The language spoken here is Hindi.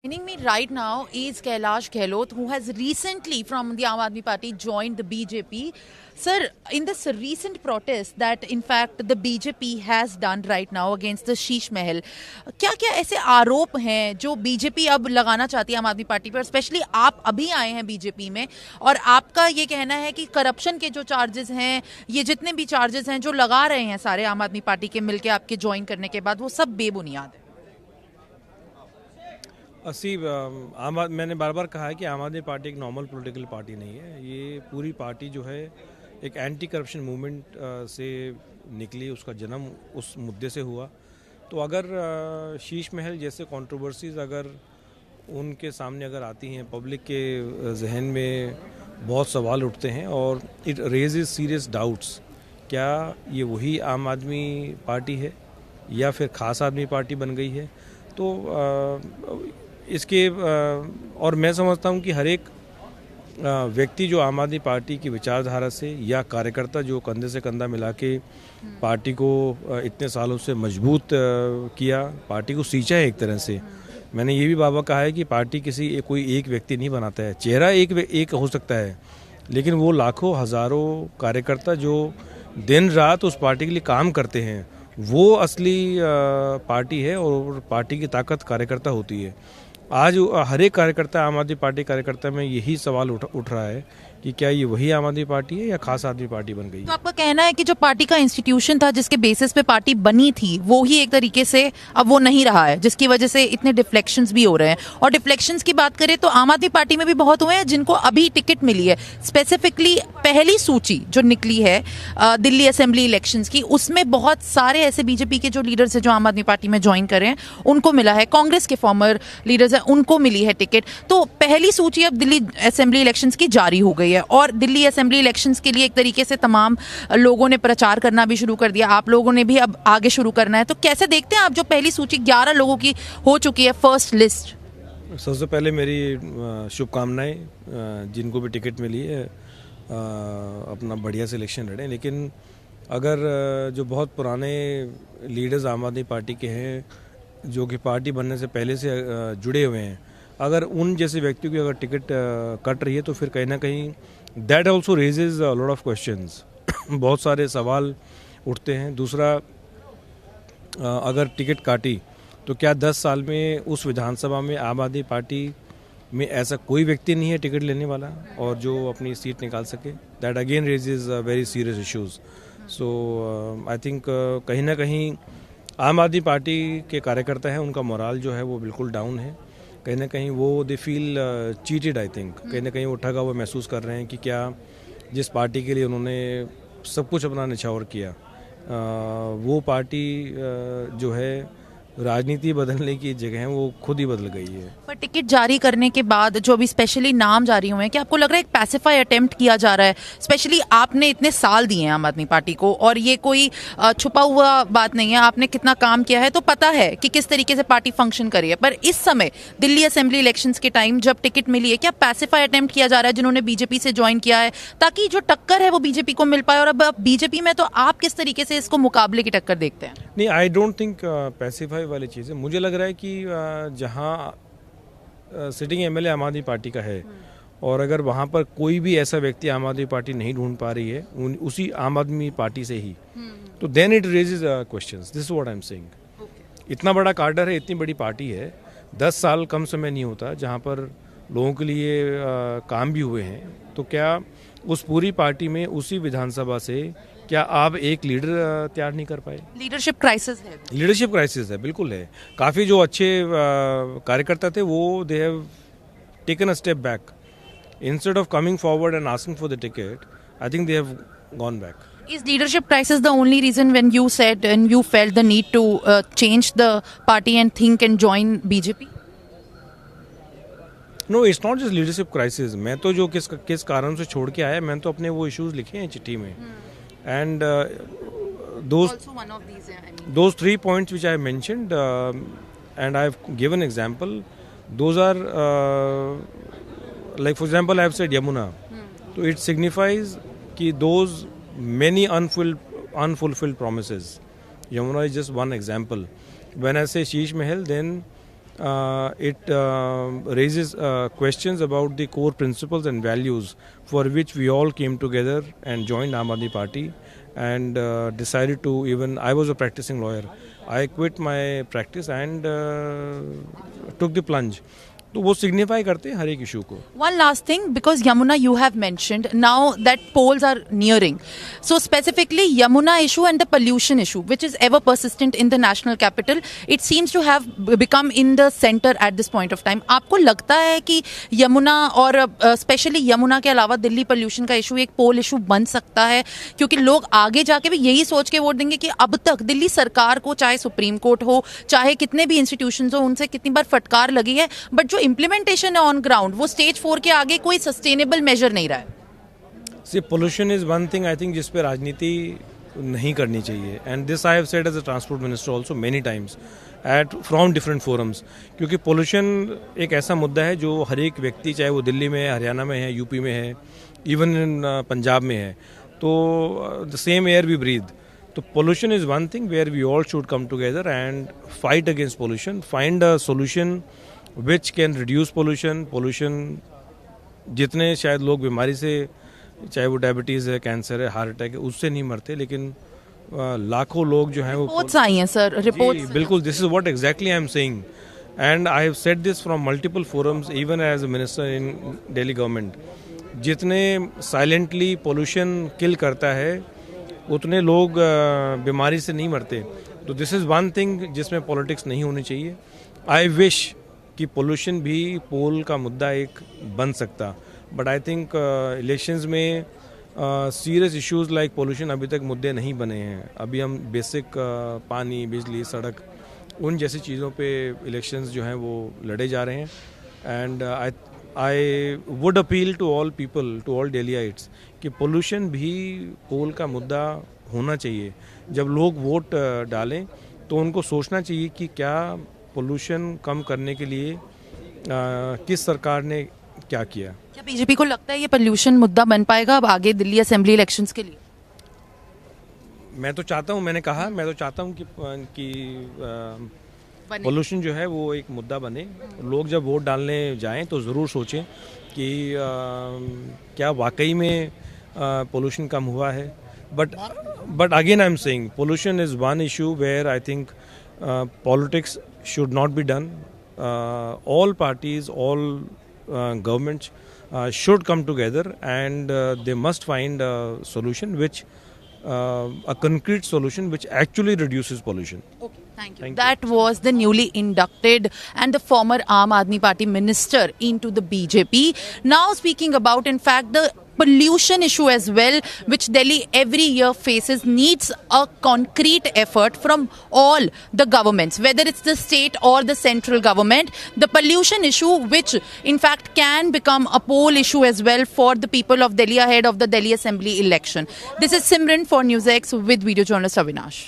Joining me right now is Kailash Gehlot, who has recently, from the Aam Aadmi Party, joined the BJP. Sir, in this recent protest that, in fact, the BJP has done right now against the Sheesh Mahal, क्या क्या ऐसे आरोप हैं जो बीजेपी अब लगाना चाहती है आम आदमी पार्टी पर? स्पेशली आप अभी आए हैं बीजेपी में और आपका ये कहना है कि करप्शन के जो चार्जेस हैं, ये जितने भी चार्जेस हैं जो लगा रहे हैं सारे आम आदमी पार्टी के मिलके आपके ज्वाइन करने के बाद, वो सब बेबुनियाद है। मैंने बार बार कहा है कि आम आदमी पार्टी एक नॉर्मल पॉलिटिकल पार्टी नहीं है। ये पूरी पार्टी जो है एक एंटी करप्शन मूवमेंट से निकली, उसका जन्म उस मुद्दे से हुआ। तो अगर शीश महल जैसे कंट्रोवर्सीज अगर उनके सामने अगर आती हैं, पब्लिक के जहन में बहुत सवाल उठते हैं और इट रेजेस सीरियस डाउट्स, क्या ये वही आम आदमी पार्टी है या फिर खास आदमी पार्टी बन गई है? तो इसके और मैं समझता हूँ कि हर एक व्यक्ति जो आम आदमी पार्टी की विचारधारा से या कार्यकर्ता जो कंधे से कंधा मिला के पार्टी को इतने सालों से मजबूत किया, पार्टी को सींचा है एक तरह से। मैंने ये भी बाबा कहा है कि पार्टी कोई एक व्यक्ति नहीं बनाता है। चेहरा एक हो सकता है, लेकिन वो लाखों हजारों कार्यकर्ता जो दिन रात उस पार्टी के लिए काम करते हैं, वो असली पार्टी है और पार्टी की ताकत कार्यकर्ता होती है। आज हर एक कार्यकर्ता, आम आदमी पार्टी कार्यकर्ता में यही सवाल उठ रहा है कि क्या ये वही आम आदमी पार्टी है या खास आदमी पार्टी बन गई। तो आपका कहना है कि जो पार्टी का इंस्टीट्यूशन था, जिसके बेसिस पे पार्टी बनी थी, वो ही एक तरीके से अब वो नहीं रहा है, जिसकी वजह से इतने डिफ्लेक्शंस भी हो रहे हैं। और डिफ्लेक्शंस की बात करें तो आम आदमी पार्टी में भी बहुत हुए हैं जिनको अभी टिकट मिली है। स्पेसिफिकली पहली सूची जो निकली है दिल्ली असेंबली इलेक्शंस की, उसमें बहुत सारे ऐसे बीजेपी के जो लीडर्स हैं जो आम आदमी पार्टी में ज्वाइन कर रहे हैं, उनको मिला है। कांग्रेस के फॉर्मर लीडर्स हैं, उनको मिली है टिकट। तो पहली सूची अब दिल्ली असेंबली इलेक्शंस की जारी हो गई है और दिल्ली असेंबली इलेक्शंस के लिए एक तरीके से तमाम लोगों ने प्रचार करना भी शुरू कर दिया। आप लोगों ने भी अब आगे शुरू करना है। तो कैसे देखते हैं आप जो पहली सूची 11 लोगों की हो चुकी है, फर्स्ट लिस्ट? सबसे पहले मेरी शुभकामनाएं जिनको भी टिकट मिली है, अपना बढ़िया सिलेक्शन लड़ें। लेकिन अगर जो बहुत पुराने लीडर्स आम आदमी पार्टी के हैं, जो कि पार्टी बनने से पहले से जुड़े हुए हैं, अगर उन जैसे व्यक्तियों की अगर टिकट कट रही है तो फिर कहीं ना कहीं that also raises a lot of questions. बहुत सारे सवाल उठते हैं। दूसरा, अगर टिकट काटी तो क्या 10 साल में उस विधानसभा में आम आदमी पार्टी में ऐसा कोई व्यक्ति नहीं है टिकट लेने वाला और जो अपनी सीट निकाल सके? That again raises very serious issues. So I think कहीं ना कहीं आम आदमी पार्टी के कार्यकर्ता हैं, उनका मोराल जो है वो बिल्कुल डाउन है। कहीं ना कहीं वो they feel cheated. I think कहीं ना कहीं वो ठगा हुआ महसूस कर रहे हैं कि क्या जिस पार्टी के लिए उन्होंने सब कुछ अपना निछावर किया, वो पार्टी जो है राजनीति बदलने की जगह है वो खुद ही बदल गई है। पर टिकट जारी करने के बाद जो अभी स्पेशली नाम जारी हुए हैं, क्या आपको लग रहा है एक पैसिफाई अटेम्प्ट किया जा रहा है? स्पेशली आपने इतने साल दिए हैं आम आदमी पार्टी को और ये कोई छुपा हुआ बात नहीं है। आपने कितना काम किया है तो पता है कि किस तरीके से पार्टी फंक्शन करी है। पर इस समय दिल्ली असेंबली इलेक्शंस के टाइम जब टिकट मिली है, क्या पैसिफाई अटेम्प्ट किया जा रहा है जिन्होंने बीजेपी से ज्वाइन किया है, ताकि जो टक्कर है वो बीजेपी को मिल पाए? और अब बीजेपी में तो आप किस तरीके से इसको मुकाबले की टक्कर देखते हैं? नहीं, आई डोंट थिंक पैसिफाई वाली चीज़ है। मुझे लग रहा है कि जहाँ सिटिंग एमएलए आम आदमी पार्टी का है और अगर वहाँ पर कोई भी ऐसा व्यक्ति आम आदमी पार्टी नहीं ढूंढ पा रही है उसी आम आदमी पार्टी से ही, तो then it raises questions. This is what I am saying. इतना बड़ा कार्डर है, इतनी बड़ी पार्टी है, 10 साल कम समय नहीं होता जहाँ पर लोगों के लिए काम भी हुए हैं। तो क्या उस पूरी पार्टी में उसी विधानसभा से क्या आप एक लीडर तैयार नहीं कर पाए? लीडरशिप क्राइसिस है। लीडरशिप क्राइसिस है, बिल्कुल है। काफ़ी जो अच्छे कार्यकर्ता थे वो they have taken a step back. Instead of coming forward and asking for the ticket, I think they have gone back. Is leadership crisis the only reason when you said and you felt the need to change the party and think and join BJP? No, it's not just leadership crisis. मैं तो जो किस कारण से छोड़ के आया, मैंने तो अपने वो इश्यूज लिखे हैं चिट्ठी में। And Also one of these, I mean. those 3 points which I mentioned, and I've given example, those are like for example I have said Yamuna. So it signifies कि those many unfulfilled promises. Yamuna is just one example. When I say Sheesh Mahal, then it raises questions about the core principles and values for which we all came together and joined Aam Aadmi Party and decided to even, I was a practicing lawyer, I quit my practice and took the plunge. तो वो सिग्निफाई करते हैं हर एक इशू को. One last thing, because Yamuna you have mentioned, now that polls are nearing. So specifically Yamuna issue and the pollution issue, which is ever persistent in the national capital, it seems to have become in the center at this point of time. आपको लगता है कि यमुना और स्पेशली यमुना के अलावा दिल्ली पोल्यूशन का इशू एक पोल इशू बन सकता है? क्योंकि लोग आगे जाके भी यही सोच के वोट देंगे कि अब तक दिल्ली सरकार को, चाहे सुप्रीम कोर्ट हो, चाहे कितने भी इंस्टीट्यूशंस हो, उनसे कितनी बार फटकार लगी है, बट जो इम्प्लीमेंटेशन है ऑन ग्राउंड वो स्टेज 4 के आगे कोई सस्टेनेबल मेजर नहीं रहा है. See pollution is one thing I think जिस पे राजनीति नहीं करनी चाहिए, and this I have said as a transport minister also many times at from different forums, क्योंकि पोल्यूशन एक ऐसा मुद्दा है जो हर एक व्यक्ति, चाहे वो दिल्ली में है, हरियाणा में है, यूपी में है, इवन इन पंजाब में है, तो the same air we breathe. तो pollution is one thing where we all should come together and fight against pollution, find a solution which can reduce pollution. Pollution जितने शायद लोग बीमारी से, चाहे वो डायबिटीज़ है, कैंसर है, हार्ट अटैक है, उससे नहीं मरते, लेकिन लाखों लोग जो हैं वो रिपोर्ट्स आई हैं सर, रिपोर्ट्स. बिल्कुल, this is what exactly I am saying and I have said this from multiple forums even as a minister in Delhi government. जितने साइलेंटली पोल्यूशन किल करता है उतने लोग बीमारी से नहीं मरते. तो दिस इज़ वन थिंग जिसमें पॉलिटिक्स नहीं होनी चाहिए. आई विश कि पोल्यूशन भी पोल का मुद्दा एक बन सकता, बट आई थिंक इलेक्शंस में सीरियस इश्यूज लाइक पोल्यूशन अभी तक मुद्दे नहीं बने हैं. अभी हम बेसिक पानी, बिजली, सड़क, उन जैसी चीज़ों पे इलेक्शंस जो हैं वो लड़े जा रहे हैं. And I would appeal to all people, to all Delhiites, कि पोल्यूशन भी पोल का मुद्दा होना चाहिए. जब लोग वोट डालें तो उनको सोचना चाहिए कि क्या पोल्यूशन कम करने के लिए किस सरकार ने क्या किया. क्या बीजेपी को लगता है ये पोल्यूशन मुद्दा बन पाएगा अब आगे दिल्ली असेंबली इलेक्शंस के लिए? मैं तो चाहता हूँ, मैंने कहा, मैं तो चाहता हूँ कि पोल्यूशन जो है वो एक मुद्दा बने. लोग जब वोट डालने जाएं तो ज़रूर सोचें कि क्या वाकई में पोल्यूशन कम हुआ है. But again I am saying pollution is one issue where I think politics should not be done. All parties, all governments should come together and they must find a solution which a concrete solution which actually reduces pollution. Okay, thank you. That was the newly inducted and the former Aam Aadmi Party minister into the BJP. Now speaking about, in fact, the pollution issue as well, which Delhi every year faces, needs a concrete effort from all the governments, whether it's the state or the central government. The pollution issue, which in fact can become a poll issue as well for the people of Delhi ahead of the Delhi Assembly election. This is Simran for NewsX with video journalist Avinash.